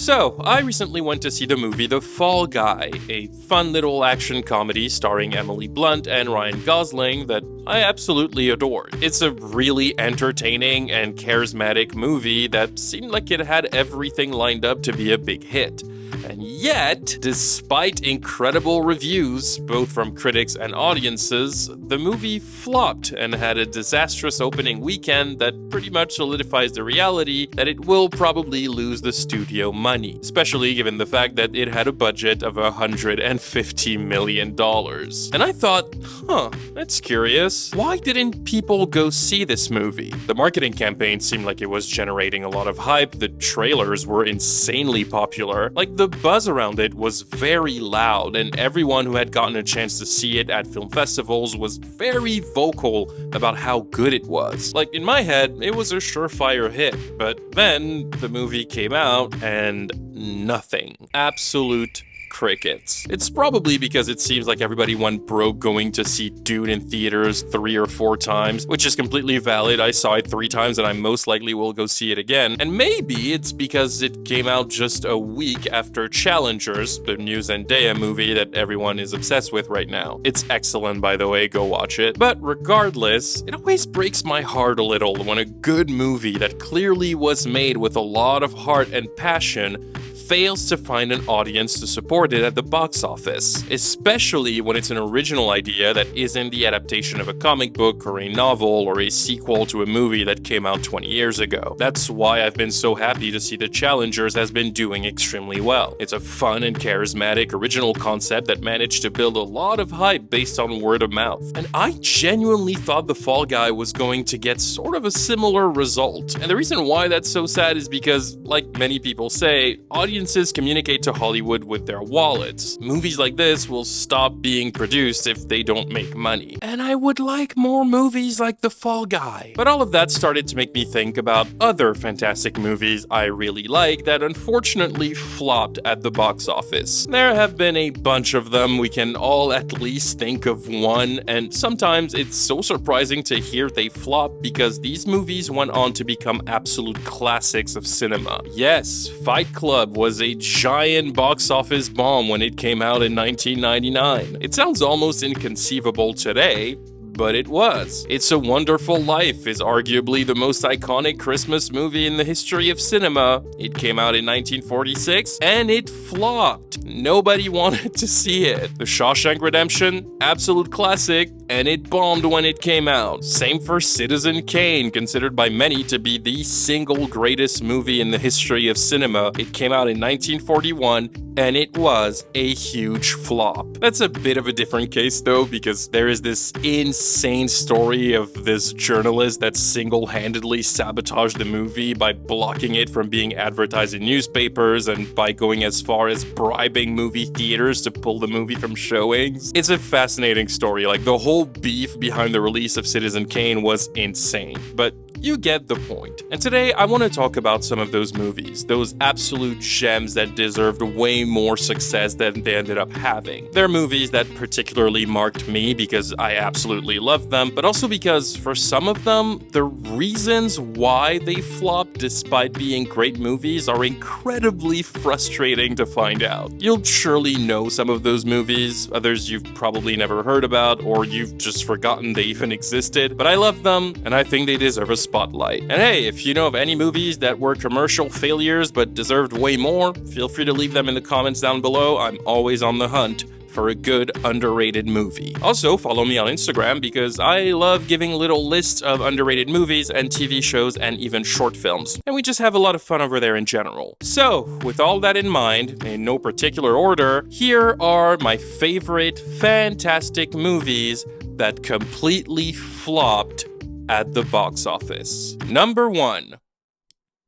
So, I recently went to see the movie The Fall Guy, a fun little action comedy starring Emily Blunt and Ryan Gosling that I absolutely adored. It's a really entertaining and charismatic movie that seemed like it had everything lined up to be a big hit. And yet, despite incredible reviews, both from critics and audiences, the movie flopped and had a disastrous opening weekend that pretty much solidifies the reality that it will probably lose the studio money, especially given the fact that it had a budget of $150 million. And I thought, that's curious. Why didn't people go see this movie? The marketing campaign seemed like it was generating a lot of hype, the trailers were insanely popular, like the buzz around it was very loud, and everyone who had gotten a chance to see it at film festivals was very vocal about how good it was. Like, in my head, it was a surefire hit, but then the movie came out and nothing. Absolute crickets. It's probably because it seems like everybody went broke going to see Dune in theaters 3 or 4 times, which is completely valid. I saw it 3 times and I most likely will go see it again. And maybe it's because it came out just a week after Challengers, the new Zendaya movie that everyone is obsessed with right now. It's excellent, by the way, go watch it. But regardless, it always breaks my heart a little when a good movie that clearly was made with a lot of heart and passion fails to find an audience to support it at the box office, especially when it's an original idea that isn't the adaptation of a comic book or a novel or a sequel to a movie that came out 20 years ago. That's why I've been so happy to see The Challengers has been doing extremely well. It's a fun and charismatic original concept that managed to build a lot of hype based on word of mouth. And I genuinely thought The Fall Guy was going to get sort of a similar result. And the reason why that's so sad is because, like many people say, audiences communicate to Hollywood with their wallets. Movies like this will stop being produced if they don't make money. And I would like more movies like The Fall Guy. But all of that started to make me think about other fantastic movies I really like that unfortunately flopped at the box office. There have been a bunch of them. We can all at least think of one, and sometimes it's so surprising to hear they flop because these movies went on to become absolute classics of cinema. Yes, Fight Club was a giant box office bomb when it came out in 1999. It sounds almost inconceivable today, but it was. It's a Wonderful Life is arguably the most iconic Christmas movie in the history of cinema. It came out in 1946, and it flopped. Nobody wanted to see it. The Shawshank Redemption, absolute classic, and it bombed when it came out. Same for Citizen Kane, considered by many to be the single greatest movie in the history of cinema. It came out in 1941, and it was a huge flop. That's a bit of a different case though, because there is this insane story of this journalist that single-handedly sabotaged the movie by blocking it from being advertised in newspapers and by going as far as bribing movie theaters to pull the movie from showings. It's a fascinating story. Like, the whole beef behind the release of Citizen Kane was insane, but you get the point. And today I want to talk about some of those movies, those absolute gems that deserved way more success than they ended up having. They're movies that particularly marked me because I absolutely loved them, but also because for some of them, the reasons why they flopped despite being great movies are incredibly frustrating to find out. You'll surely know some of those movies, others you've probably never heard about, or you've just forgotten they even existed, but I love them and I think they deserve a spotlight. And hey, if you know of any movies that were commercial failures but deserved way more, feel free to leave them in the comments down below. I'm always on the hunt for a good underrated movie. Also, follow me on Instagram because I love giving little lists of underrated movies and TV shows and even short films. And we just have a lot of fun over there in general. So, with all that in mind, in no particular order, here are my favorite fantastic movies that completely flopped at the box office. Number 1.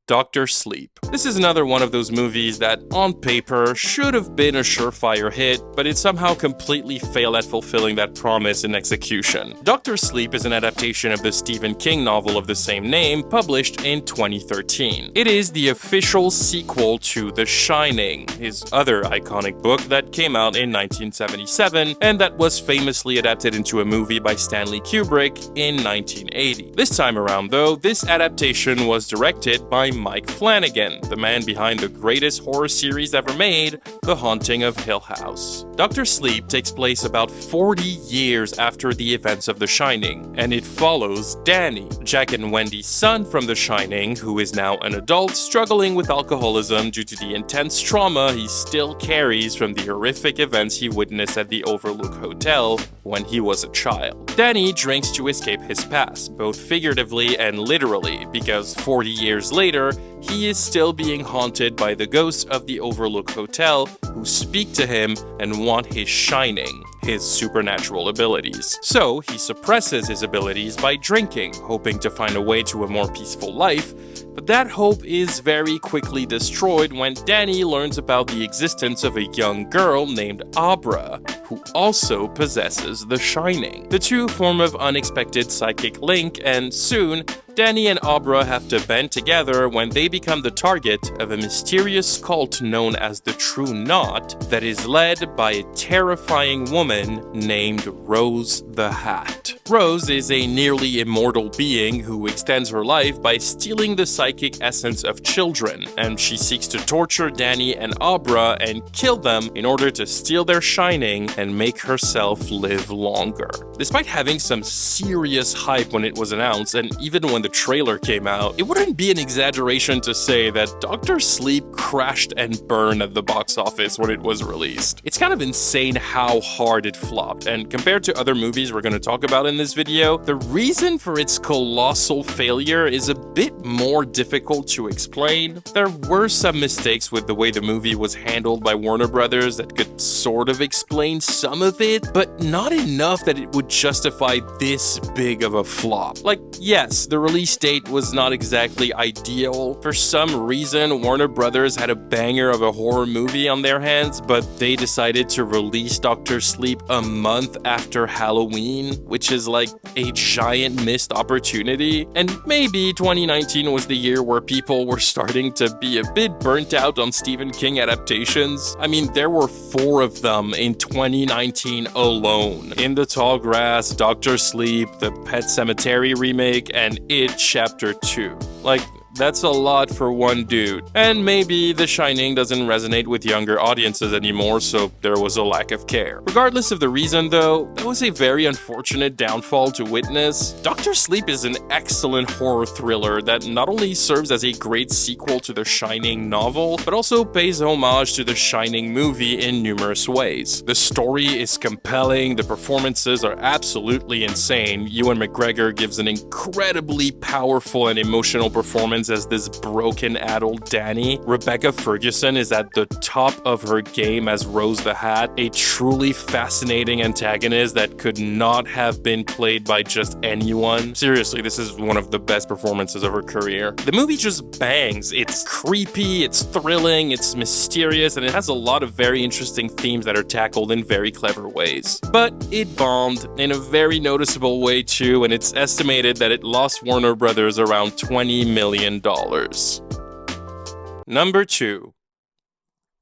Dr. Sleep. This is another one of those movies that, on paper, should have been a surefire hit, but it somehow completely failed at fulfilling that promise in execution. Dr. Sleep is an adaptation of the Stephen King novel of the same name, published in 2013. It is the official sequel to The Shining, his other iconic book that came out in 1977, and that was famously adapted into a movie by Stanley Kubrick in 1980. This time around, though, this adaptation was directed by Mike Flanagan, the man behind the greatest horror series ever made, The Haunting of Hill House. Dr. Sleep takes place about 40 years after the events of The Shining, and it follows Danny, Jack and Wendy's son from The Shining, who is now an adult struggling with alcoholism due to the intense trauma he still carries from the horrific events he witnessed at the Overlook Hotel when he was a child. Danny drinks to escape his past, both figuratively and literally, because 40 years later, he is still being haunted by the ghosts of the Overlook Hotel who speak to him and want his shining, his supernatural abilities. So he suppresses his abilities by drinking, hoping to find a way to a more peaceful life, but that hope is very quickly destroyed when Danny learns about the existence of a young girl named Abra, who also possesses the Shining. The two form an unexpected psychic link, and soon, Danny and Abra have to band together when they become the target of a mysterious cult known as the True Knot that is led by a terrifying woman named Rose the Hat. Rose is a nearly immortal being who extends her life by stealing the psychic essence of children, and she seeks to torture Danny and Abra and kill them in order to steal their shining and make herself live longer. Despite having some serious hype when it was announced, and even when the trailer came out, it wouldn't be an exaggeration to say that Dr. Sleep crashed and burned at the box office when it was released. It's kind of insane how hard it flopped, and compared to other movies we're going to talk about in this video, the reason for its colossal failure is a bit more difficult to explain. There were some mistakes with the way the movie was handled by Warner Brothers that could sort of explain some of it, but not enough that it would justify this big of a flop. Like, yes, the release date was not exactly ideal. For some reason, Warner Brothers had a banger of a horror movie on their hands, but they decided to release Dr. Sleep a month after Halloween, which is like a giant missed opportunity. And maybe 2019 was the year where people were starting to be a bit burnt out on Stephen King adaptations. I mean, there were 4 of them in 2019 alone. In the Tall Grass, Dr. Sleep, the Pet Sematary remake, and It Chapter 2. Like, that's a lot for one dude. And maybe The Shining doesn't resonate with younger audiences anymore, so there was a lack of care. Regardless of the reason though, that was a very unfortunate downfall to witness. Dr. Sleep is an excellent horror thriller that not only serves as a great sequel to the Shining novel, but also pays homage to the Shining movie in numerous ways. The story is compelling, the performances are absolutely insane. Ewan McGregor gives an incredibly powerful and emotional performance as this broken adult Danny. Rebecca Ferguson is at the top of her game as Rose the Hat, a truly fascinating antagonist that could not have been played by just anyone. Seriously, this is one of the best performances of her career. The movie just bangs. It's creepy, it's thrilling, it's mysterious, and it has a lot of very interesting themes that are tackled in very clever ways. But it bombed in a very noticeable way too, and it's estimated that it lost Warner Brothers around $20 million. Number 2.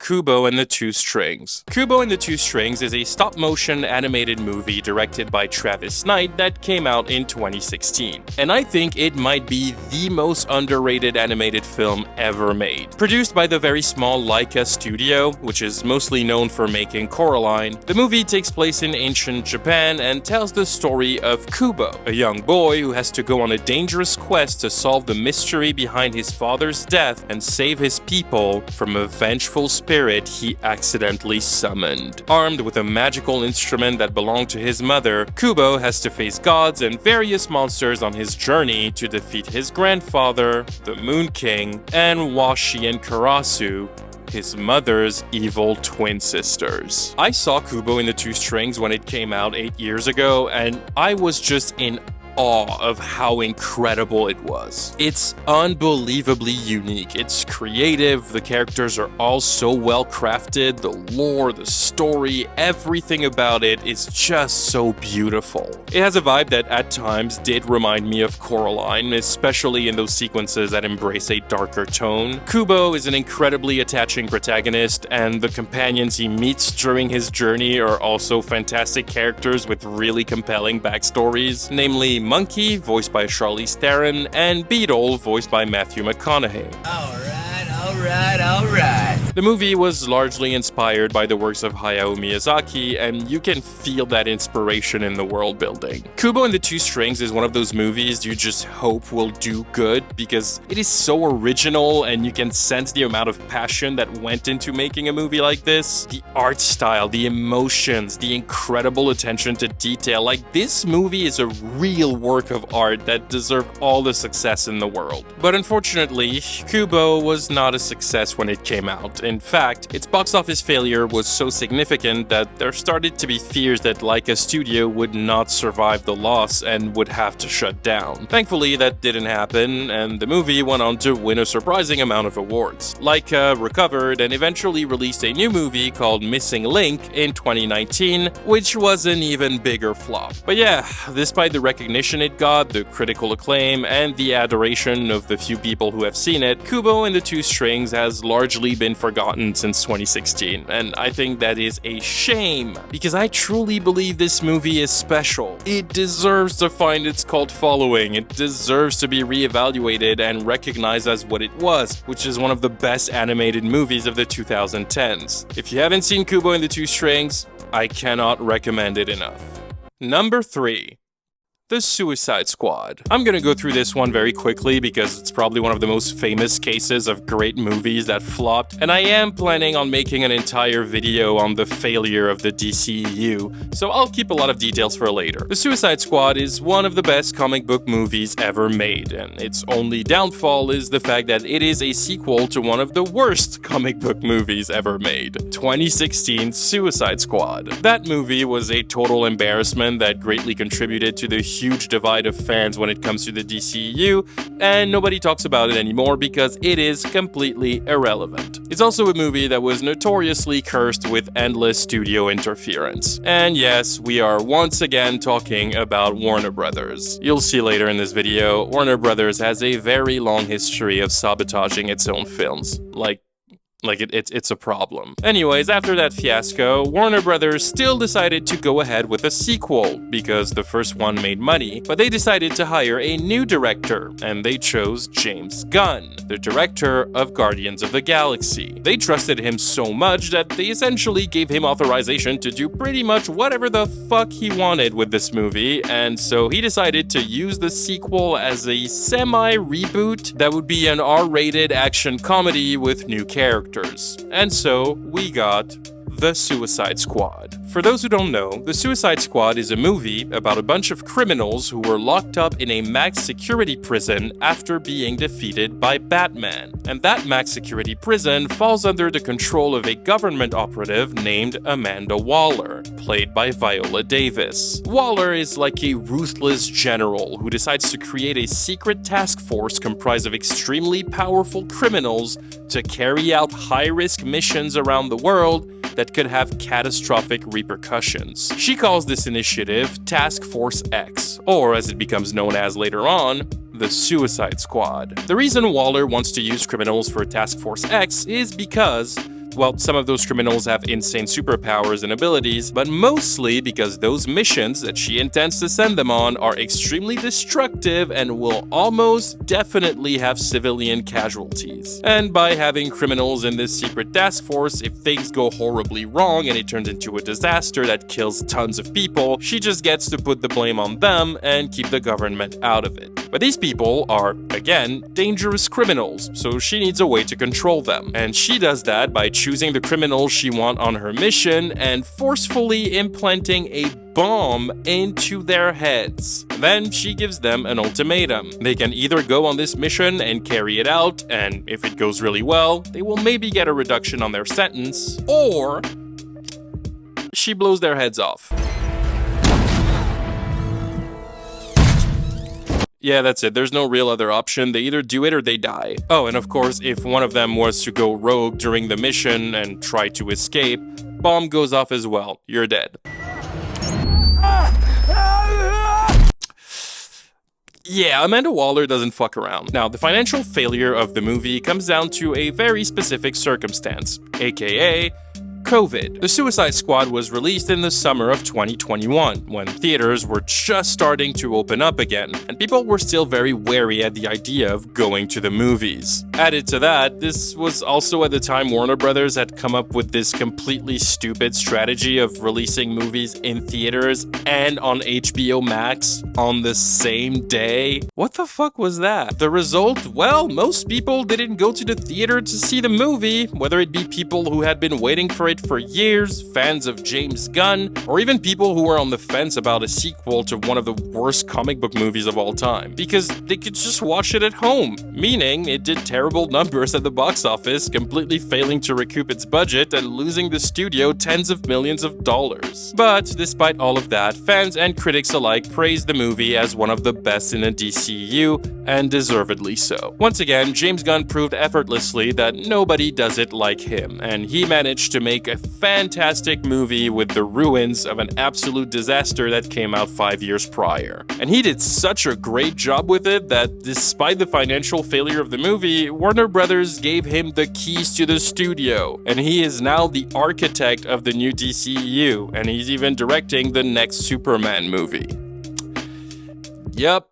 Kubo and the Two Strings. Kubo and the Two Strings is a stop-motion animated movie directed by Travis Knight that came out in 2016. And I think it might be the most underrated animated film ever made. Produced by the very small Laika Studio, which is mostly known for making Coraline, the movie takes place in ancient Japan and tells the story of Kubo, a young boy who has to go on a dangerous quest to solve the mystery behind his father's death and save his people from a vengeful spirit he accidentally summoned. Armed with a magical instrument that belonged to his mother, Kubo has to face gods and various monsters on his journey to defeat his grandfather, the Moon King, and Washi and Karasu, his mother's evil twin sisters. I saw Kubo and the Two Strings when it came out 8 years ago, and I was just in awe of how incredible it was. It's unbelievably unique, it's creative, the characters are all so well crafted, the lore, the story, everything about it is just so beautiful. It has a vibe that at times did remind me of Coraline, especially in those sequences that embrace a darker tone. Kubo is an incredibly attaching protagonist, and the companions he meets during his journey are also fantastic characters with really compelling backstories, namely Monkey, voiced by Charlize Theron, and Beetle, voiced by Matthew McConaughey. Alright. The movie was largely inspired by the works of Hayao Miyazaki, and you can feel that inspiration in the world building. Kubo and the Two Strings is one of those movies you just hope will do good because it is so original and you can sense the amount of passion that went into making a movie like this. The art style, the emotions, the incredible attention to detail. Like, this movie is a real work of art that deserved all the success in the world. But unfortunately, Kubo was not a success when it came out. In fact, its box office failure was so significant that there started to be fears that Laika Studio would not survive the loss and would have to shut down. Thankfully, that didn't happen, and the movie went on to win a surprising amount of awards. Laika recovered and eventually released a new movie called Missing Link in 2019, which was an even bigger flop. But yeah, despite the recognition it got, the critical acclaim, and the adoration of the few people who have seen it, Kubo and the Two Strings has largely been forgotten since 2016, and I think that is a shame, because I truly believe this movie is special. It deserves to find its cult following, it deserves to be reevaluated and recognized as what it was, which is one of the best animated movies of the 2010s. If you haven't seen Kubo and the Two Strings, I cannot recommend it enough. Number 3. The Suicide Squad. I'm gonna go through this one very quickly because it's probably one of the most famous cases of great movies that flopped, and I am planning on making an entire video on the failure of the DCEU, so I'll keep a lot of details for later. The Suicide Squad is one of the best comic book movies ever made, and its only downfall is the fact that it is a sequel to one of the worst comic book movies ever made, 2016's Suicide Squad. That movie was a total embarrassment that greatly contributed to the huge divide of fans when it comes to the DCEU, and nobody talks about it anymore because it is completely irrelevant. It's also a movie that was notoriously cursed with endless studio interference. And yes, we are once again talking about Warner Brothers. You'll see later in this video, Warner Brothers has a very long history of sabotaging its own films. It's a problem. Anyways, after that fiasco, Warner Brothers still decided to go ahead with a sequel because the first one made money, but they decided to hire a new director, and they chose James Gunn, the director of Guardians of the Galaxy. They trusted him so much that they essentially gave him authorization to do pretty much whatever the fuck he wanted with this movie, and so he decided to use the sequel as a semi-reboot that would be an R-rated action comedy with new characters. And so we got The Suicide Squad. For those who don't know, The Suicide Squad is a movie about a bunch of criminals who were locked up in a max security prison after being defeated by Batman. And that max security prison falls under the control of a government operative named Amanda Waller, played by Viola Davis. Waller is like a ruthless general who decides to create a secret task force comprised of extremely powerful criminals to carry out high-risk missions around the world that could have catastrophic repercussions. She calls this initiative Task Force X, or as it becomes known as later on, the Suicide Squad. The reason Waller wants to use criminals for Task Force X is because, well, some of those criminals have insane superpowers and abilities, but mostly because those missions that she intends to send them on are extremely destructive and will almost definitely have civilian casualties. And by having criminals in this secret task force, if things go horribly wrong and it turns into a disaster that kills tons of people, she just gets to put the blame on them and keep the government out of it. But these people are, again, dangerous criminals, so she needs a way to control them. And she does that by choosing the criminals she wants on her mission and forcefully implanting a bomb into their heads. Then she gives them an ultimatum. They can either go on this mission and carry it out, and if it goes really well, they will maybe get a reduction on their sentence, or she blows their heads off. Yeah, that's it. There's no real other option. They either do it or they die. Oh, and of course, if one of them was to go rogue during the mission and try to escape, bomb goes off as well. You're dead. Yeah, Amanda Waller doesn't fuck around. Now, the financial failure of the movie comes down to a very specific circumstance, aka COVID. The Suicide Squad was released in the summer of 2021, when theaters were just starting to open up again, and people were still very wary at the idea of going to the movies. Added to that, this was also at the time Warner Brothers had come up with this completely stupid strategy of releasing movies in theaters and on HBO Max on the same day. What the fuck was that? The result? Well, most people didn't go to the theater to see the movie, whether it be people who had been waiting for it for years, fans of James Gunn, or even people who were on the fence about a sequel to one of the worst comic book movies of all time, because they could just watch it at home, meaning it did terrible numbers at the box office, completely failing to recoup its budget and losing the studio tens of millions of dollars. But despite all of that, fans and critics alike praised the movie as one of the best in the DCEU, and deservedly so. Once again, James Gunn proved effortlessly that nobody does it like him, and he managed to make a fantastic movie with the ruins of an absolute disaster that came out 5 years prior. And he did such a great job with it that despite the financial failure of the movie, Warner Brothers gave him the keys to the studio, and he is now the architect of the new DCEU, and he's even directing the next Superman movie. Yep.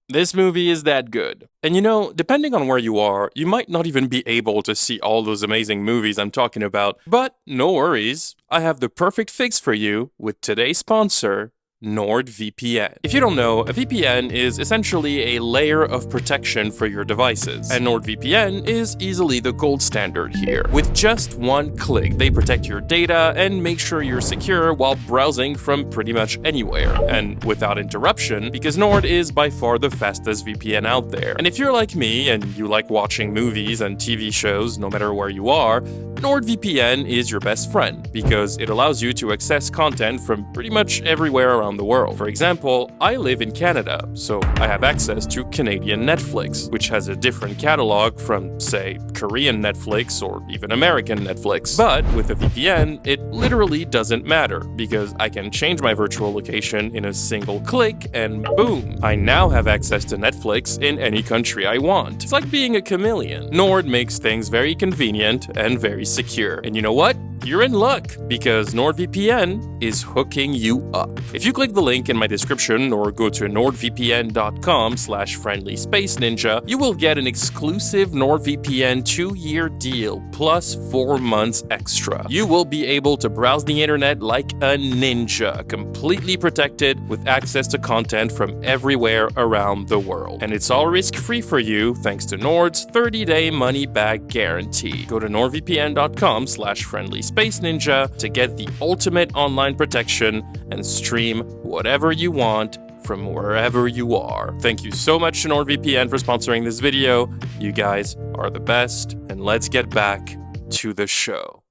This movie is that good. And you know, depending on where you are, you might not even be able to see all those amazing movies I'm talking about, but no worries, I have the perfect fix for you with today's sponsor, NordVPN. If you don't know, a VPN is essentially a layer of protection for your devices, and NordVPN is easily the gold standard here. With just one click, they protect your data and make sure you're secure while browsing from pretty much anywhere, and without interruption, because Nord is by far the fastest VPN out there. And if you're like me and you like watching movies and TV shows no matter where you are, NordVPN is your best friend, because it allows you to access content from pretty much everywhere around the world. For example, I live in Canada, so I have access to Canadian Netflix, which has a different catalog from, say, Korean Netflix or even American Netflix. But with a VPN, it literally doesn't matter, because I can change my virtual location in a single click, and boom, I now have access to Netflix in any country I want. It's like being a chameleon. Nord makes things very convenient and very secure. And you know what? You're in luck, because NordVPN is hooking you up. If you click the link in my description or go to nordvpn.com/friendlyspaceninja, you will get an exclusive NordVPN 2-year deal plus 4 months extra. You will be able to browse the internet like a ninja, completely protected with access to content from everywhere around the world. And it's all risk-free for you thanks to Nord's 30-day money-back guarantee. Go to nordvpn.com/friendlyspaceninja to get the ultimate online protection and stream whatever you want from wherever you are. Thank you so much to NordVPN for sponsoring this video. You guys are the best, and let's get back to the show.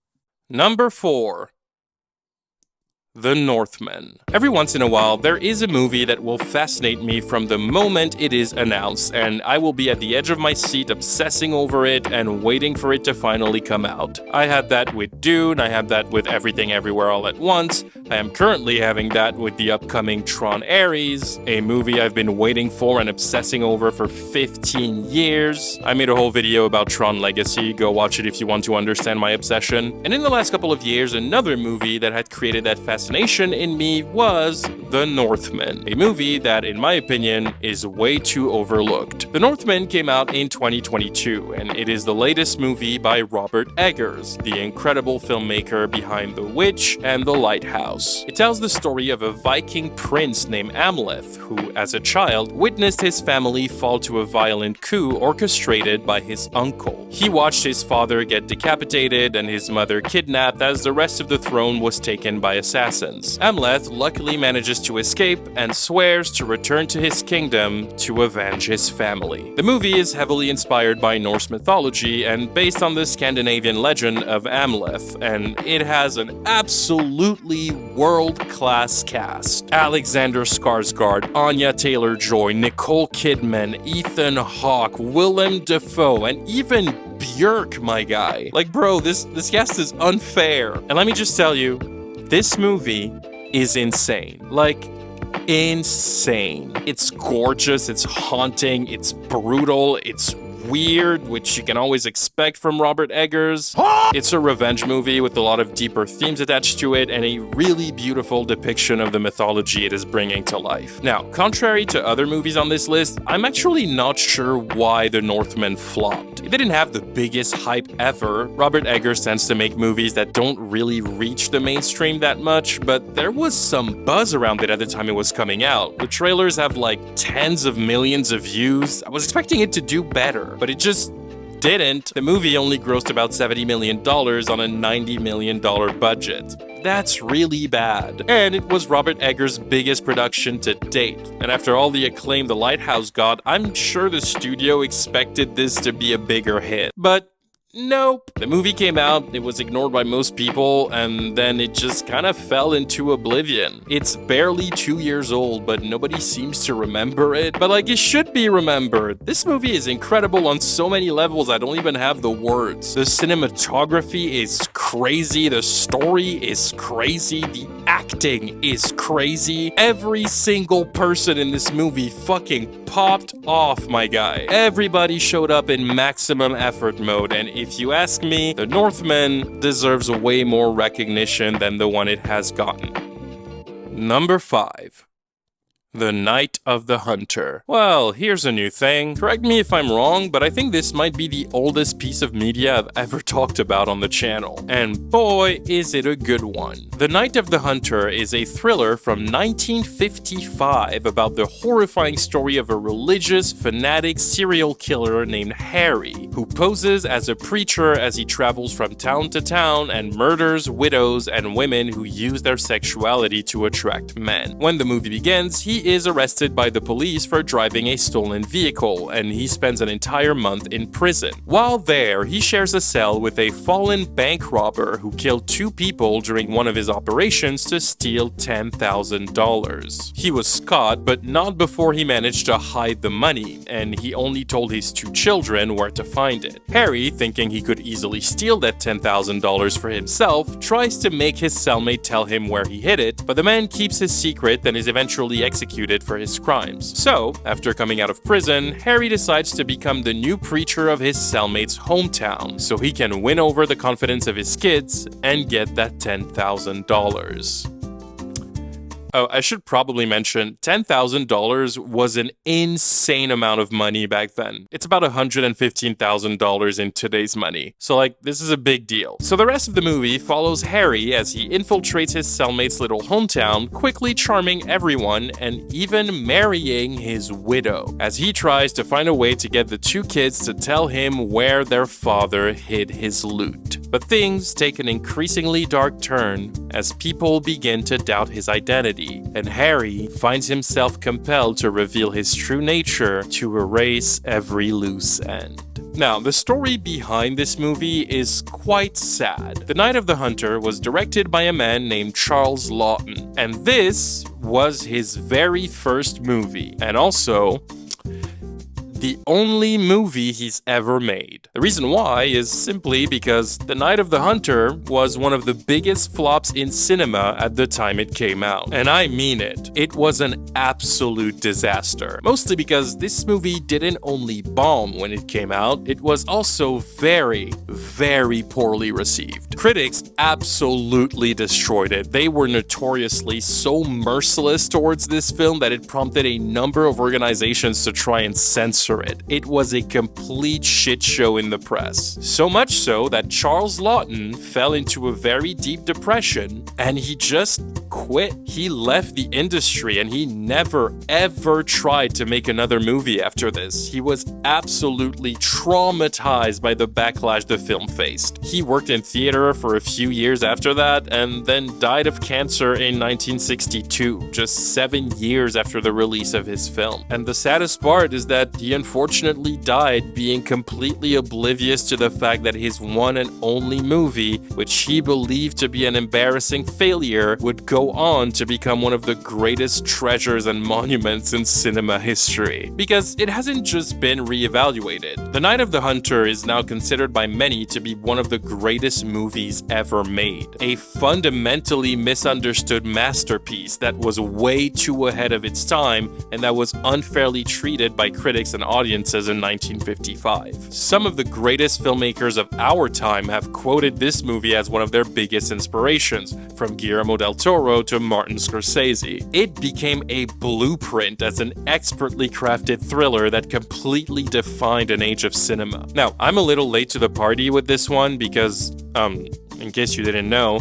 Number 4. The Northman. Every once in a while, there is a movie that will fascinate me from the moment it is announced, and I will be at the edge of my seat obsessing over it and waiting for it to finally come out. I had that with Dune, I had that with Everything Everywhere All at Once, I am currently having that with the upcoming Tron Ares, a movie I've been waiting for and obsessing over for 15 years. I made a whole video about Tron Legacy, go watch it if you want to understand my obsession. And in the last couple of years, another movie that had created that fascination in me was The Northman, a movie that, in my opinion, is way too overlooked. The Northman came out in 2022, and it is the latest movie by Robert Eggers, the incredible filmmaker behind The Witch and The Lighthouse. It tells the story of a Viking prince named Amleth, who, as a child, witnessed his family fall to a violent coup orchestrated by his uncle. He watched his father get decapitated and his mother kidnapped as the rest of the throne was taken by assassins. Amleth luckily manages to escape and swears to return to his kingdom to avenge his family. The movie is heavily inspired by Norse mythology and based on the Scandinavian legend of Amleth, and it has an absolutely world-class cast. Alexander Skarsgård, Anya Taylor-Joy, Nicole Kidman, Ethan Hawke, Willem Dafoe, and even Björk, my guy. Like, bro, this cast is unfair. And let me just tell you, this movie is insane. Like, insane. It's gorgeous, it's haunting, it's brutal, it's weird, which you can always expect from Robert Eggers. It's a revenge movie with a lot of deeper themes attached to it and a really beautiful depiction of the mythology it is bringing to life. Now, contrary to other movies on this list, I'm actually not sure why The Northman flopped. It didn't have the biggest hype ever. Robert Eggers tends to make movies that don't really reach the mainstream that much, but there was some buzz around it at the time it was coming out. The trailers have like tens of millions of views. I was expecting it to do better, but it just didn't. The movie only grossed about $70 million on a $90 million budget. That's really bad. And it was Robert Eggers' biggest production to date. And after all the acclaim The Lighthouse got, I'm sure the studio expected this to be a bigger hit. But nope. The movie came out, it was ignored by most people, and then it just kind of fell into oblivion. It's barely 2 years old, but nobody seems to remember it. But like, it should be remembered. This movie is incredible on so many levels, I don't even have the words. The cinematography is crazy, the story is crazy, the acting is crazy. Every single person in this movie fucking popped off, my guy. Everybody showed up in maximum effort mode, and if you ask me, The Northman deserves way more recognition than the one it has gotten. Number 5. The Night of the Hunter. Well, here's a new thing. Correct me if I'm wrong, but I think this might be the oldest piece of media I've ever talked about on the channel. And boy, is it a good one. The Night of the Hunter is a thriller from 1955 about the horrifying story of a religious, fanatic serial killer named Harry, who poses as a preacher as he travels from town to town and murders widows and women who use their sexuality to attract men. When the movie begins, he is arrested by the police for driving a stolen vehicle, and he spends an entire month in prison. While there, he shares a cell with a fallen bank robber who killed 2 people during one of his operations to steal $10,000. He was caught, but not before he managed to hide the money, and he only told his 2 children where to find it. Harry, thinking he could easily steal that $10,000 for himself, tries to make his cellmate tell him where he hid it, but the man keeps his secret and is eventually executed for his crimes. So, after coming out of prison, Harry decides to become the new preacher of his cellmate's hometown, so he can win over the confidence of his kids and get that $10,000. Oh, I should probably mention, $10,000 was an insane amount of money back then. It's about $115,000 in today's money. So like, this is a big deal. So the rest of the movie follows Harry as he infiltrates his cellmate's little hometown, quickly charming everyone and even marrying his widow, as he tries to find a way to get the 2 kids to tell him where their father hid his loot. But things take an increasingly dark turn as people begin to doubt his identity, and Harry finds himself compelled to reveal his true nature to erase every loose end. Now, the story behind this movie is quite sad. The Night of the Hunter was directed by a man named Charles Laughton, and this was his very first movie, and also the only movie he's ever made. The reason why is simply because The Night of the Hunter was one of the biggest flops in cinema at the time it came out. And I mean it. It was an absolute disaster. Mostly because this movie didn't only bomb when it came out, it was also very, very poorly received. Critics absolutely destroyed it. They were notoriously so merciless towards this film that it prompted a number of organizations to try and censor it. It was a complete shit show in the press. So much so that Charles Laughton fell into a very deep depression and he just quit. He left the industry and he never ever tried to make another movie after this. He was absolutely traumatized by the backlash the film faced. He worked in theater for a few years after that and then died of cancer in 1962, just 7 years after the release of his film. And the saddest part is that he unfortunately died being completely oblivious to the fact that his one and only movie, which he believed to be an embarrassing failure, would go on to become one of the greatest treasures and monuments in cinema history. Because it hasn't just been reevaluated. The Night of the Hunter is now considered by many to be one of the greatest movies ever made. A fundamentally misunderstood masterpiece that was way too ahead of its time and that was unfairly treated by critics and audiences in 1955. Some of the greatest filmmakers of our time have quoted this movie as one of their biggest inspirations, from Guillermo del Toro to Martin Scorsese. It became a blueprint as an expertly crafted thriller that completely defined an age of cinema. Now, I'm a little late to the party with this one because, in case you didn't know,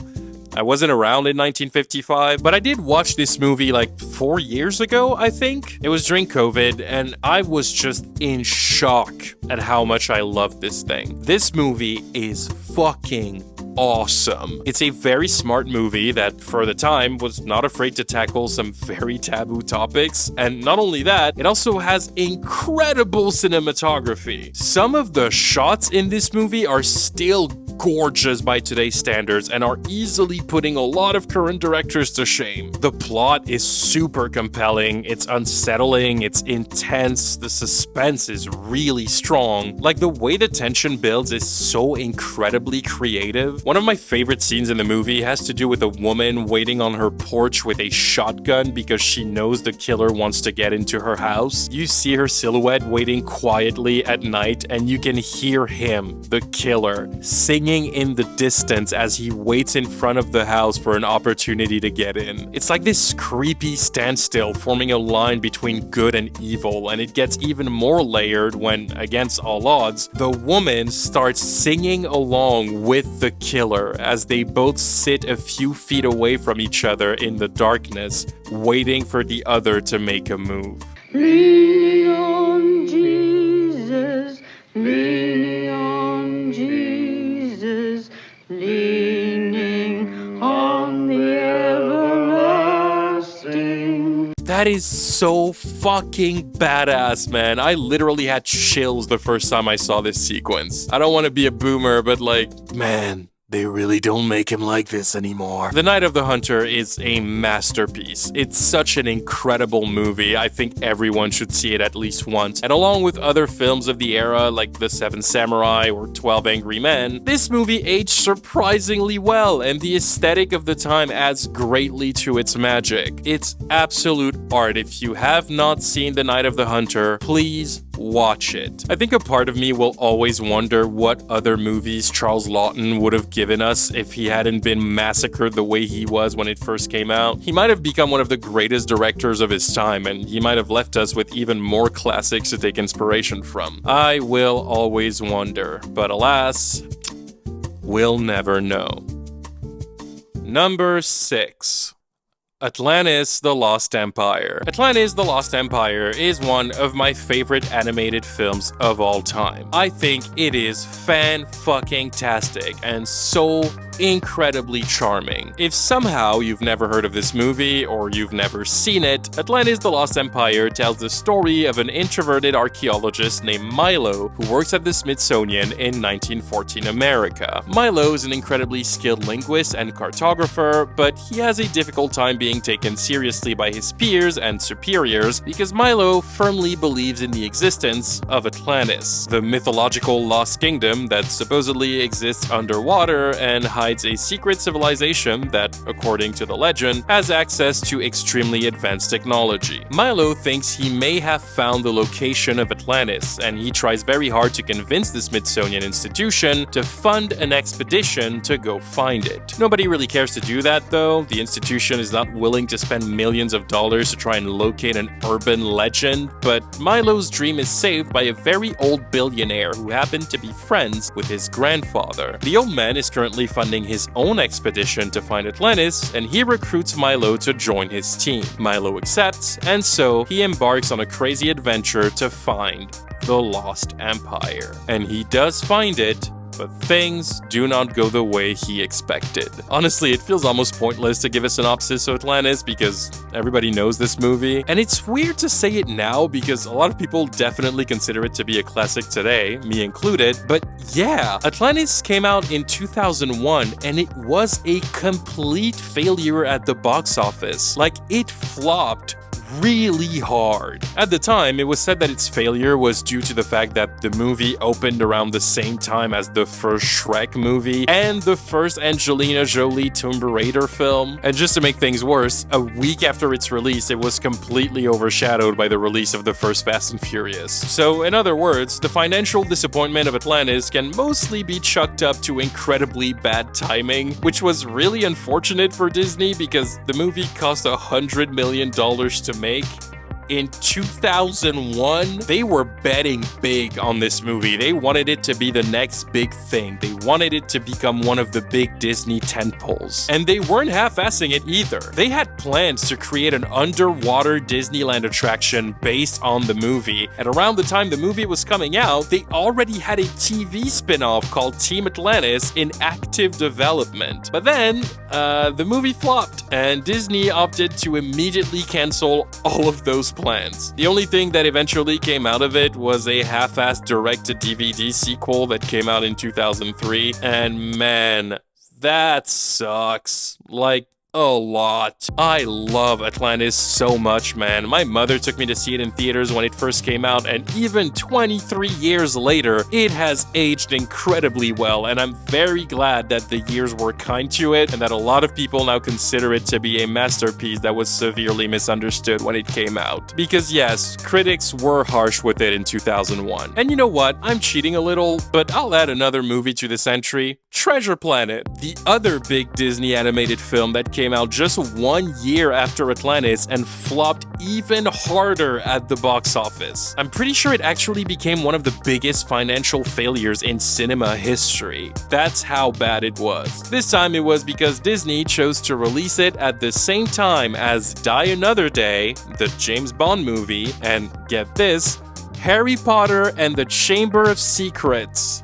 I wasn't around in 1955, but I did watch this movie like 4 years ago, I think. It was during COVID, and I was just in shock at how much I loved this thing. This movie is fucking awesome. It's a very smart movie that, for the time, was not afraid to tackle some very taboo topics. And not only that, it also has incredible cinematography. Some of the shots in this movie are still gorgeous by today's standards and are easily putting a lot of current directors to shame. The plot is super compelling, it's unsettling, it's intense, the suspense is really strong. Like, the way the tension builds is so incredibly creative. One of my favorite scenes in the movie has to do with a woman waiting on her porch with a shotgun because she knows the killer wants to get into her house. You see her silhouette waiting quietly at night, and you can hear him, the killer, singing in the distance as he waits in front of the house for an opportunity to get in. It's like this creepy standstill forming a line between good and evil, and it gets even more layered when, against all odds, the woman starts singing along with the killer as they both sit a few feet away from each other in the darkness, waiting for the other to make a move. Leaning on Jesus, leaning on Jesus, leaning on the everlasting. That is so fucking badass, man. I literally had chills the first time I saw this sequence. I don't want to be a boomer, but like, man, they really don't make him like this anymore. The Night of the Hunter is a masterpiece. It's such an incredible movie. I think everyone should see it at least once. And along with other films of the era like The Seven Samurai or 12 Angry Men, this movie aged surprisingly well, and the aesthetic of the time adds greatly to its magic. It's absolute art. If you have not seen The Night of the Hunter, please watch it. I think a part of me will always wonder what other movies Charles Laughton would have given us if he hadn't been massacred the way he was when it first came out. He might have become one of the greatest directors of his time, and he might have left us with even more classics to take inspiration from. I will always wonder, but alas, we'll never know. Number 6. Atlantis: The Lost Empire. Atlantis: The Lost Empire is one of my favorite animated films of all time. I think it is fan-fucking-tastic and so incredibly charming. If somehow you've never heard of this movie or you've never seen it, Atlantis: The Lost Empire tells the story of an introverted archaeologist named Milo who works at the Smithsonian in 1914 America. Milo is an incredibly skilled linguist and cartographer, but he has a difficult time being taken seriously by his peers and superiors because Milo firmly believes in the existence of Atlantis, the mythological lost kingdom that supposedly exists underwater and hides a secret civilization that, according to the legend, has access to extremely advanced technology. Milo thinks he may have found the location of Atlantis, and he tries very hard to convince the Smithsonian Institution to fund an expedition to go find it. Nobody really cares to do that, though. The institution is not willing to spend millions of dollars to try and locate an urban legend, but Milo's dream is saved by a very old billionaire who happened to be friends with his grandfather. The old man is currently funding his own expedition to find Atlantis, and he recruits Milo to join his team. Milo accepts, and so he embarks on a crazy adventure to find the Lost Empire. And he does find it, but things do not go the way he expected. Honestly, it feels almost pointless to give a synopsis of Atlantis because everybody knows this movie. And it's weird to say it now because a lot of people definitely consider it to be a classic today, me included. But yeah, Atlantis came out in 2001 and it was a complete failure at the box office. Like, it flopped really hard. At the time, it was said that its failure was due to the fact that the movie opened around the same time as the first Shrek movie and the first Angelina Jolie Tomb Raider film. And just to make things worse, a week after its release, it was completely overshadowed by the release of the first Fast and Furious. So, in other words, the financial disappointment of Atlantis can mostly be chucked up to incredibly bad timing, which was really unfortunate for Disney because the movie cost $100 million to make. In 2001, they were betting big on this movie. They wanted it to be the next big thing. They wanted it to become one of the big Disney tentpoles. And they weren't half-assing it either. They had plans to create an underwater Disneyland attraction based on the movie. And around the time the movie was coming out, they already had a TV spin-off called Team Atlantis in active development. But then, the movie flopped, and Disney opted to immediately cancel all of those plans. The only thing that eventually came out of it was a half-assed direct-to-DVD sequel that came out in 2003, and man, that sucks. Like, a lot. I love Atlantis so much, man. My mother took me to see it in theaters when it first came out, and even 23 years later, it has aged incredibly well, and I'm very glad that the years were kind to it, and that a lot of people now consider it to be a masterpiece that was severely misunderstood when it came out. Because yes, critics were harsh with it in 2001. And you know what? I'm cheating a little, but I'll add another movie to this entry. Treasure Planet, the other big Disney animated film that came out just 1 year after Atlantis and flopped even harder at the box office. I'm pretty sure it actually became one of the biggest financial failures in cinema history. That's how bad it was. This time it was because Disney chose to release it at the same time as Die Another Day, the James Bond movie, and get this, Harry Potter and the Chamber of Secrets.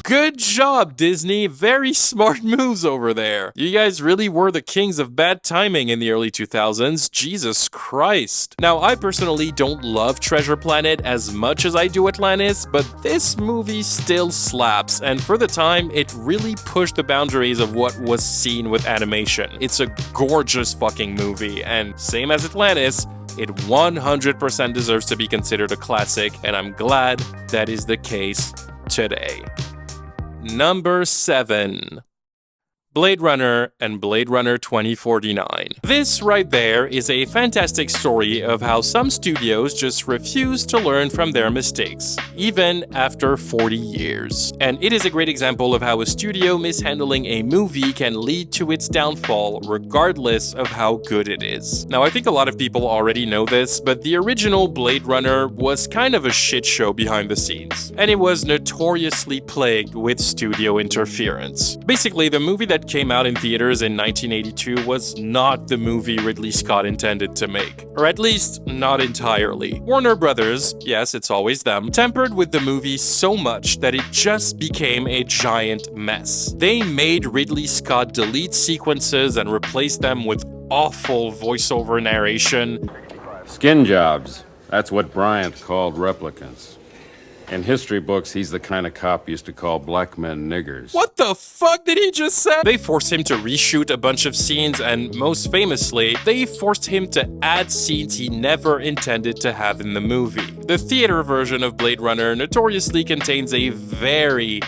Good job, Disney. Very smart moves over there. You guys really were the kings of bad timing in the early 2000s. Jesus Christ. Now, I personally don't love Treasure Planet as much as I do Atlantis, but this movie still slaps, and for the time, it really pushed the boundaries of what was seen with animation. It's a gorgeous fucking movie, and same as Atlantis, it 100% deserves to be considered a classic, and I'm glad that is the case today. Number 7. Blade Runner and Blade Runner 2049. This right there is a fantastic story of how some studios just refuse to learn from their mistakes, even after 40 years. And it is a great example of how a studio mishandling a movie can lead to its downfall, regardless of how good it is. Now, I think a lot of people already know this, but the original Blade Runner was kind of a shit show behind the scenes, and it was notoriously plagued with studio interference. Basically, the movie that came out in theaters in 1982 was not the movie Ridley Scott intended to make. Or at least, not entirely. Warner Brothers, yes, it's always them, tampered with the movie so much that it just became a giant mess. They made Ridley Scott delete sequences and replace them with awful voiceover narration. Skin jobs. That's what Bryant called replicants. In history books, he's the kind of cop used to call black men niggers. What the fuck did he just say? They forced him to reshoot a bunch of scenes, and most famously, they forced him to add scenes he never intended to have in the movie. The theater version of Blade Runner notoriously contains a very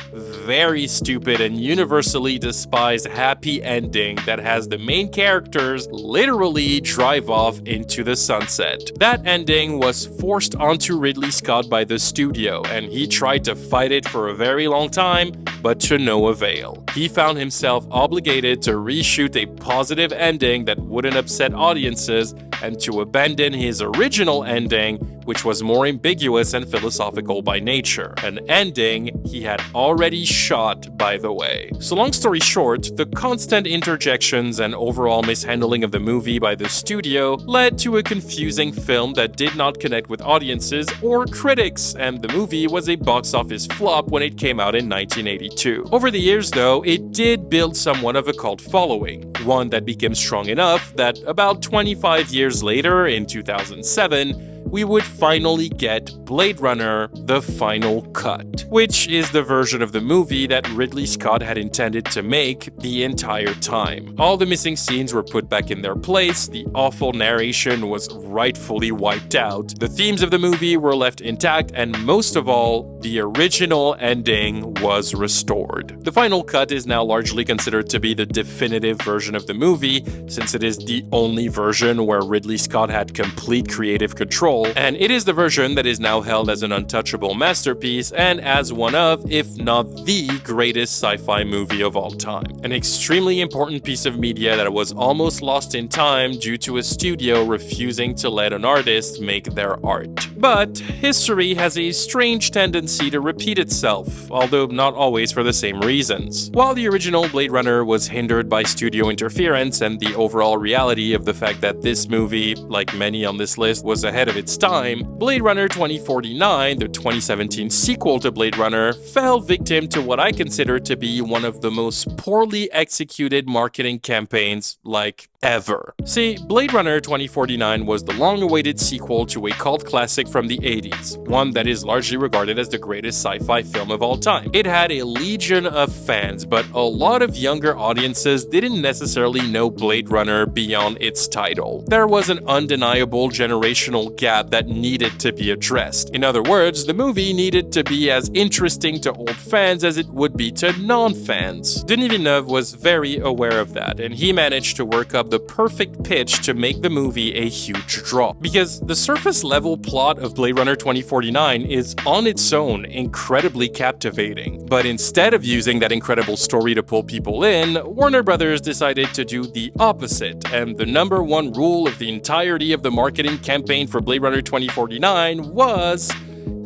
stupid and universally despised happy ending that has the main characters literally drive off into the sunset. That ending was forced onto Ridley Scott by the studio, and he tried to fight it for a very long time, but to no avail. He found himself obligated to reshoot a positive ending that wouldn't upset audiences and to abandon his original ending, which was more ambiguous and philosophical by nature. An ending he had already shot, by the way. So long story short, the constant interjections and overall mishandling of the movie by the studio led to a confusing film that did not connect with audiences or critics, and the movie was a box office flop when it came out in 1982. Over the years, though, it did build somewhat of a cult following, one that became strong enough that about 25 years later, in 2007, we would finally get Blade Runner: The Final Cut, which is the version of the movie that Ridley Scott had intended to make the entire time. All the missing scenes were put back in their place, the awful narration was rightfully wiped out, the themes of the movie were left intact, and most of all, the original ending was restored. The Final Cut is now largely considered to be the definitive version of the movie, since it is the only version where Ridley Scott had complete creative control, and it is the version that is now held as an untouchable masterpiece and as one of, if not the greatest sci-fi movie of all time. An extremely important piece of media that was almost lost in time due to a studio refusing to let an artist make their art. But history has a strange tendency to repeat itself, although not always for the same reasons. While the original Blade Runner was hindered by studio interference and the overall reality of the fact that this movie, like many on this list, was ahead of its time, Blade Runner 2049, the 2017 sequel to Blade Runner, fell victim to what I consider to be one of the most poorly executed marketing campaigns, like, ever. See, Blade Runner 2049 was the long-awaited sequel to a cult classic from the 80s, one that is largely regarded as the greatest sci-fi film of all time. It had a legion of fans, but a lot of younger audiences didn't necessarily know Blade Runner beyond its title. There was an undeniable generational gap that needed to be addressed. In other words, the movie needed to be as interesting to old fans as it would be to non-fans. Denis Villeneuve was very aware of that, and he managed to work up the perfect pitch to make the movie a huge draw. Because the surface level plot of Blade Runner 2049 is on its own incredibly captivating. But instead of using that incredible story to pull people in, Warner Brothers decided to do the opposite, and the number one rule of the entirety of the marketing campaign for Blade Runner 2049 was,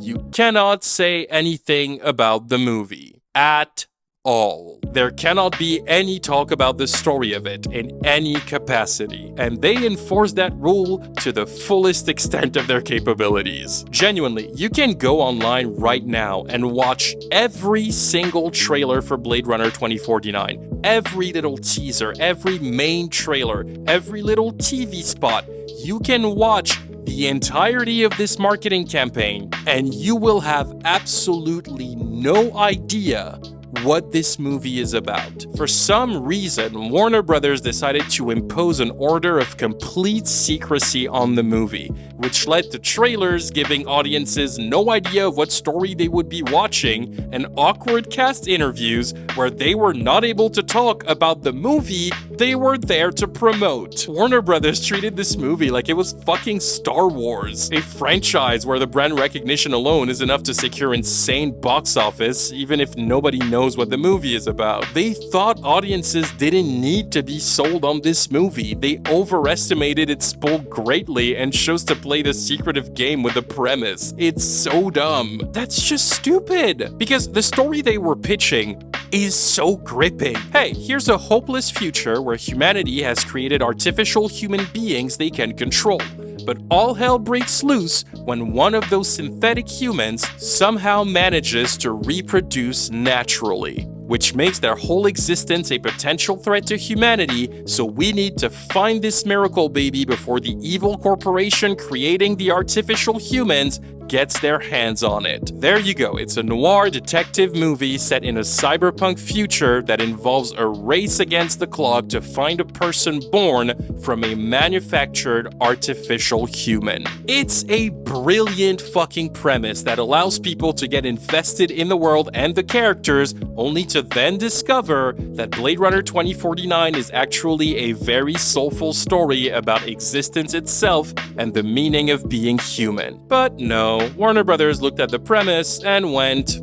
you cannot say anything about the movie. At all. There cannot be any talk about the story of it in any capacity, and they enforce that rule to the fullest extent of their capabilities. Genuinely, you can go online right now and watch every single trailer for Blade Runner 2049, every little teaser, every main trailer, every little TV spot. You can watch the entirety of this marketing campaign, and you will have absolutely no idea what this movie is about. For some reason, Warner Brothers decided to impose an order of complete secrecy on the movie, which led to trailers giving audiences no idea of what story they would be watching, and awkward cast interviews where they were not able to talk about the movie they were there to promote. Warner Brothers treated this movie like it was fucking Star Wars, a franchise where the brand recognition alone is enough to secure insane box office, even if nobody knows what the movie is about. They thought audiences didn't need to be sold on this movie. They overestimated its pull greatly and chose to play the secretive game with the premise. It's so dumb. That's just stupid, because the story they were pitching is so gripping. Hey, here's a hopeless future where humanity has created artificial human beings they can control. But all hell breaks loose when one of those synthetic humans somehow manages to reproduce naturally, which makes their whole existence a potential threat to humanity, so we need to find this miracle baby before the evil corporation creating the artificial humans gets their hands on it. There you go, it's a noir detective movie set in a cyberpunk future that involves a race against the clock to find a person born from a manufactured artificial human. It's a brilliant fucking premise that allows people to get invested in the world and the characters, only to then discover that Blade Runner 2049 is actually a very soulful story about existence itself and the meaning of being human. But no, Warner Brothers looked at the premise and went,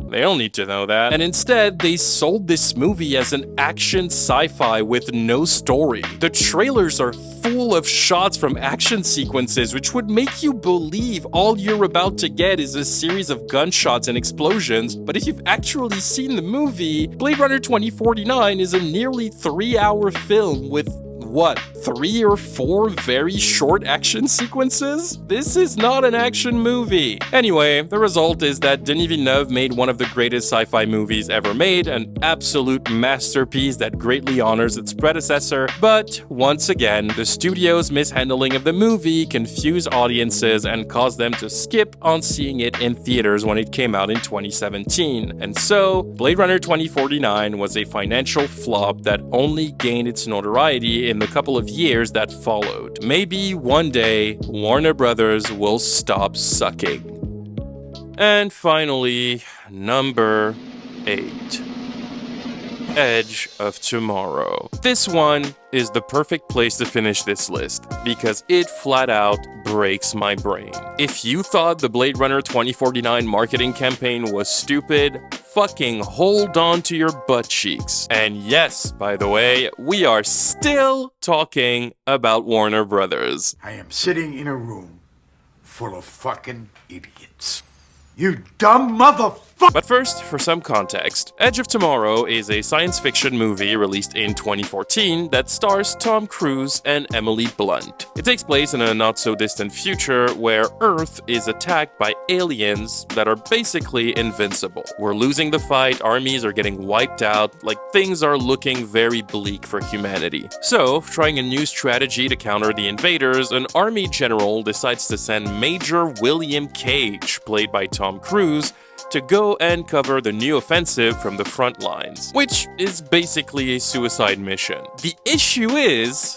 they don't need to know that. And instead, they sold this movie as an action sci-fi with no story. The trailers are full of shots from action sequences, which would make you believe all you're about to get is a series of gunshots and explosions. But if you've actually seen the movie, Blade Runner 2049 is a nearly 3-hour film with, what, 3 or 4 very short action sequences? This is not an action movie. Anyway, the result is that Denis Villeneuve made one of the greatest sci-fi movies ever made, an absolute masterpiece that greatly honors its predecessor, but once again, the studio's mishandling of the movie confused audiences and caused them to skip on seeing it in theaters when it came out in 2017. And so, Blade Runner 2049 was a financial flop that only gained its notoriety in the couple of years that followed. Maybe one day, Warner Brothers will stop sucking. And finally, number 8. Edge of Tomorrow. This one is the perfect place to finish this list because it flat out breaks my brain. If you thought the Blade Runner 2049 marketing campaign was stupid, fucking hold on to your butt cheeks. And yes, by the way, we are still talking about Warner Brothers. I am sitting in a room full of fucking idiots. You dumb motherfucker! But first, for some context, Edge of Tomorrow is a science fiction movie released in 2014 that stars Tom Cruise and Emily Blunt. It takes place in a not-so-distant future where Earth is attacked by aliens that are basically invincible. We're losing the fight, armies are getting wiped out, like things are looking very bleak for humanity. So, trying a new strategy to counter the invaders, an army general decides to send Major William Cage, played by Tom Cruise, to go and cover the new offensive from the front lines, which is basically a suicide mission. The issue is,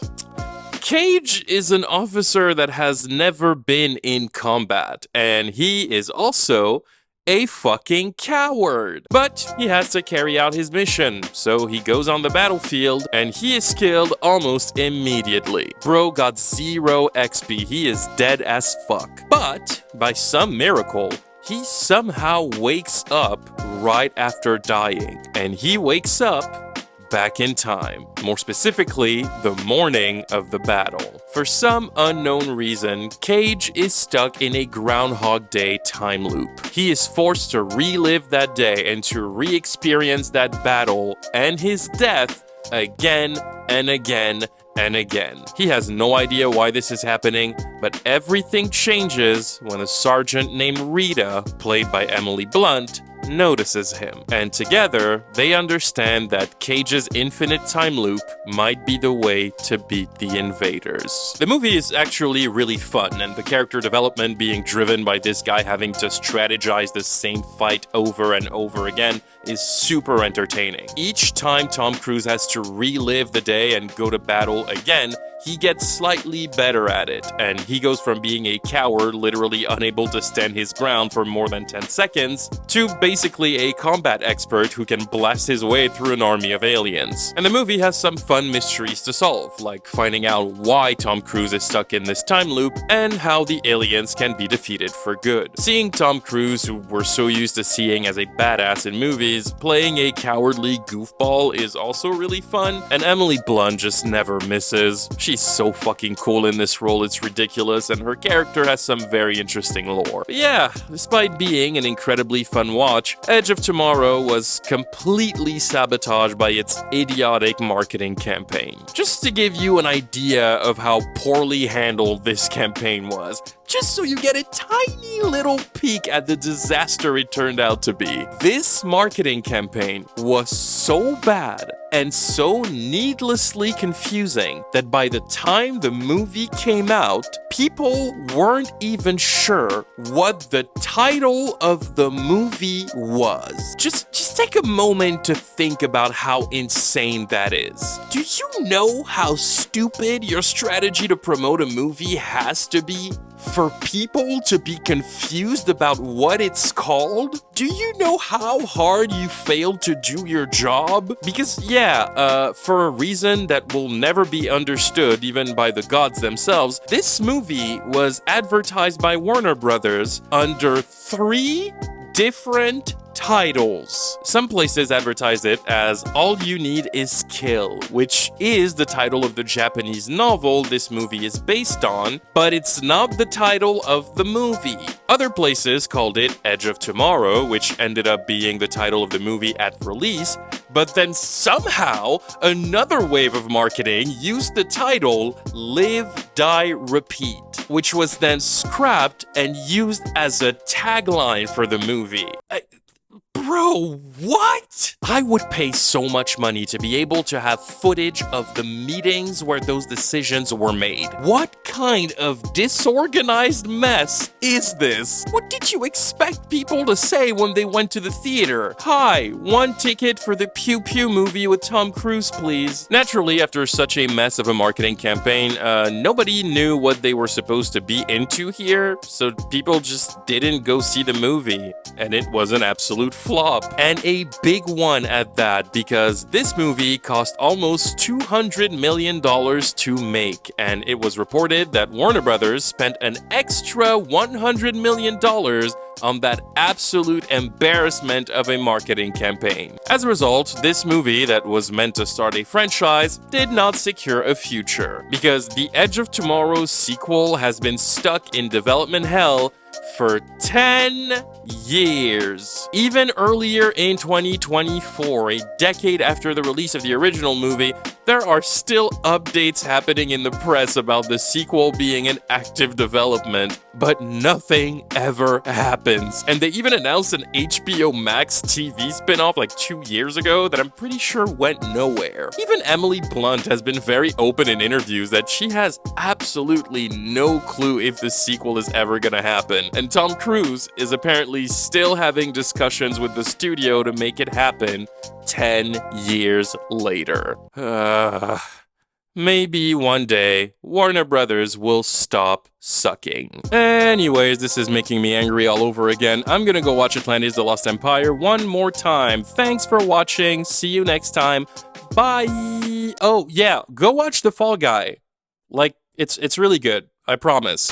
Cage is an officer that has never been in combat, and he is also a fucking coward. But he has to carry out his mission, so he goes on the battlefield and he is killed almost immediately. Bro got 0 XP, he is dead as fuck. But, by some miracle, he somehow wakes up right after dying, and he wakes up back in time. More specifically, the morning of the battle. For some unknown reason, Cage is stuck in a Groundhog Day time loop. He is forced to relive that day and to re-experience that battle and his death again and again and again. He has no idea why this is happening, but everything changes when a sergeant named Rita, played by Emily Blunt, notices him. And together, they understand that Cage's infinite time loop might be the way to beat the invaders. The movie is actually really fun, and the character development being driven by this guy having to strategize the same fight over and over again is super entertaining. Each time Tom Cruise has to relive the day and go to battle again, he gets slightly better at it, and he goes from being a coward, literally unable to stand his ground for more than 10 seconds, to basically a combat expert who can blast his way through an army of aliens. And the movie has some fun mysteries to solve, like finding out why Tom Cruise is stuck in this time loop, and how the aliens can be defeated for good. Seeing Tom Cruise, who we're so used to seeing as a badass in movies, playing a cowardly goofball is also really fun, and Emily Blunt just never misses. She's so fucking cool in this role, it's ridiculous, and her character has some very interesting lore. But yeah, despite being an incredibly fun watch, Edge of Tomorrow was completely sabotaged by its idiotic marketing campaign. Just to give you an idea of how poorly handled this campaign was, just so you get a tiny little peek at the disaster it turned out to be. This marketing campaign was so bad and so needlessly confusing that by the time the movie came out, people weren't even sure what the title of the movie was. Just take a moment to think about how insane that is. Do you know how stupid your strategy to promote a movie has to be for people to be confused about what it's called? Do you know how hard you failed to do your job? Because for a reason that will never be understood even by the gods themselves, this movie was advertised by Warner Brothers under 3 different titles. Some places advertise it as All You Need Is Kill, which is the title of the Japanese novel this movie is based on, but it's not the title of the movie. Other places called it Edge of Tomorrow, which ended up being the title of the movie at release, but then somehow another wave of marketing used the title Live, Die, Repeat, which was then scrapped and used as a tagline for the movie. Bro, what? I would pay so much money to be able to have footage of the meetings where those decisions were made. What kind of disorganized mess is this? What did you expect people to say when they went to the theater? Hi, 1 ticket for the Pew Pew movie with Tom Cruise, please. Naturally, after such a mess of a marketing campaign, nobody knew what they were supposed to be into here, so people just didn't go see the movie, and it was an absolute flop. And a big one at that, because this movie cost almost $200 million to make, and it was reported that Warner Brothers spent an extra $100 million on that absolute embarrassment of a marketing campaign. As a result, this movie that was meant to start a franchise did not secure a future, because The Edge of Tomorrow sequel has been stuck in development hell for 10 years. Even earlier in 2024, a decade after the release of the original movie, there are still updates happening in the press about the sequel being in active development, but nothing ever happens. And they even announced an HBO Max TV spin-off like 2 years ago that I'm pretty sure went nowhere. Even Emily Blunt has been very open in interviews that she has absolutely no clue if the sequel is ever gonna happen. And Tom Cruise is apparently still having discussions with the studio to make it happen 10 years later. Maybe one day, Warner Brothers will stop sucking. Anyways, this is making me angry all over again. I'm gonna go watch Atlantis: The Lost Empire one more time. Thanks for watching. See you next time. Bye! Oh, yeah, go watch The Fall Guy. Like, it's really good. I promise.